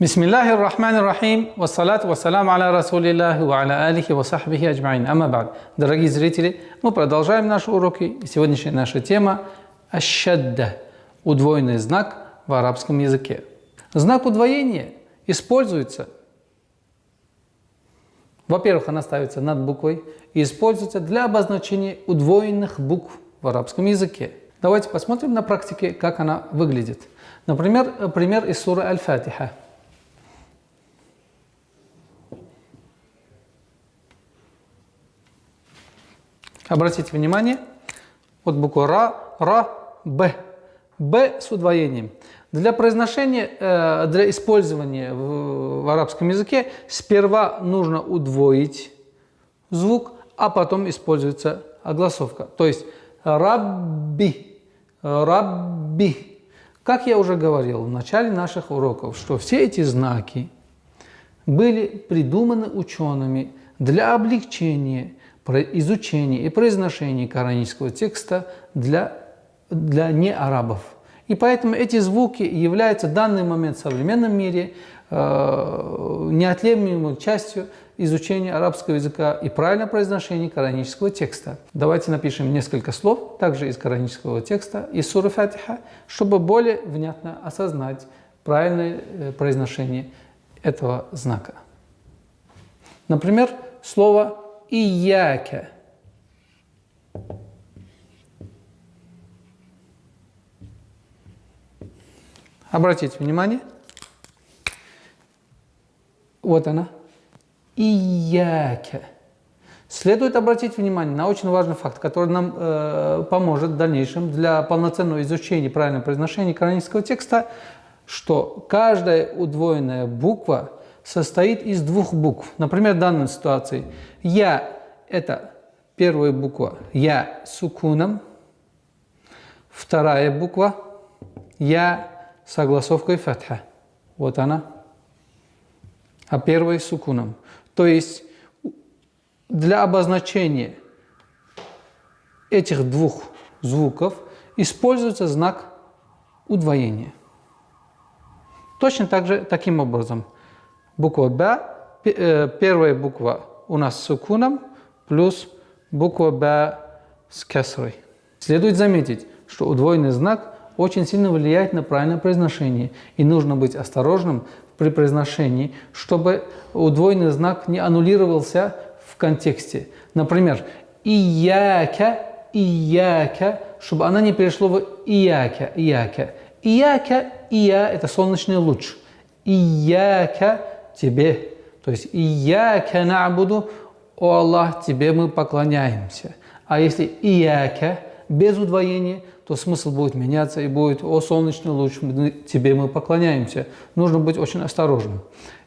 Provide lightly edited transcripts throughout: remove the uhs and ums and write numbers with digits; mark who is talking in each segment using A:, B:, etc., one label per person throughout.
A: Бисмиллахи рахмани рахим, вассалату вассаляму аля расулиллахи ва аля алихи ва сахбихи аджмаин. Амма бад. Дорогие зрители, мы продолжаем наши уроки. И сегодняшняя наша тема – аш-шадда – удвоенный знак в арабском языке. Знак удвоения используется, во-первых, она ставится над буквой и используется для обозначения удвоенных букв в арабском языке. Давайте посмотрим на практике, как она выглядит. Например, пример из суры Аль-Фатиха. Обратите внимание, вот буква ра, б. Б с удвоением. Для произношения, для использования в арабском языке сперва нужно удвоить звук, а потом используется огласовка. То есть рабби, рабби. Как я уже говорил в начале наших уроков, что все эти знаки были придуманы учеными для облегчения изучения и произношения коранического текста для неарабов. И поэтому эти звуки являются в данный момент в современном мире неотъемлемой частью изучения арабского языка и правильного произношения коранического текста. Давайте напишем несколько слов, также из коранического текста, из суры Фатиха, чтобы более внятно осознать правильное произношение этого знака. Например, слово «ияка». Обратите внимание, вот она, «ияка». Следует обратить внимание на очень важный факт, который нам поможет в дальнейшем для полноценного изучения правильного произношения коранического текста, что каждая удвоенная буква состоит из двух букв. Например, в данной ситуации «я» – это первая буква «я» с сукуном, вторая буква «я» с огласовкой фатха. Вот она. А первая с сукуном. То есть для обозначения этих двух звуков используется знак удвоения. Точно так же, таким образом. Буква «б», первая буква у нас с сукуном, плюс буква «б» с кесрой. Следует заметить, что удвоенный знак очень сильно влияет на правильное произношение. И нужно быть осторожным при произношении, чтобы удвоенный знак не аннулировался в контексте. Например, «ияка», «ияка», чтобы она не перешла в «ияка», «ияка». «Ияка», «ия» – это солнечный луч. «Ияка» – тебе. То есть «ияка на'буду», «О Аллах, тебе мы поклоняемся». А если «ияка» без удвоения, то смысл будет меняться и будет «О солнечный луч, тебе мы поклоняемся». Нужно быть очень осторожным.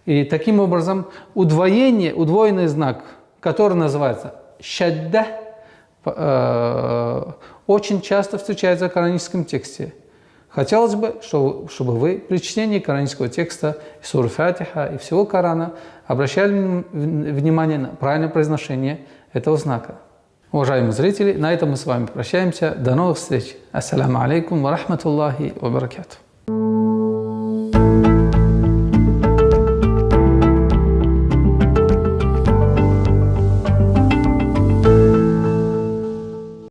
A: И таким образом удвоенный знак, который называется «шадда», очень часто встречается в кораническом тексте. Хотелось бы, чтобы вы при чтении коранического текста, суры Фатиха и всего Корана обращали внимание на правильное произношение этого знака. Уважаемые зрители, на этом мы с вами прощаемся. До новых встреч. Ассаламу алейкум ва рахматуллахи ва баракатух.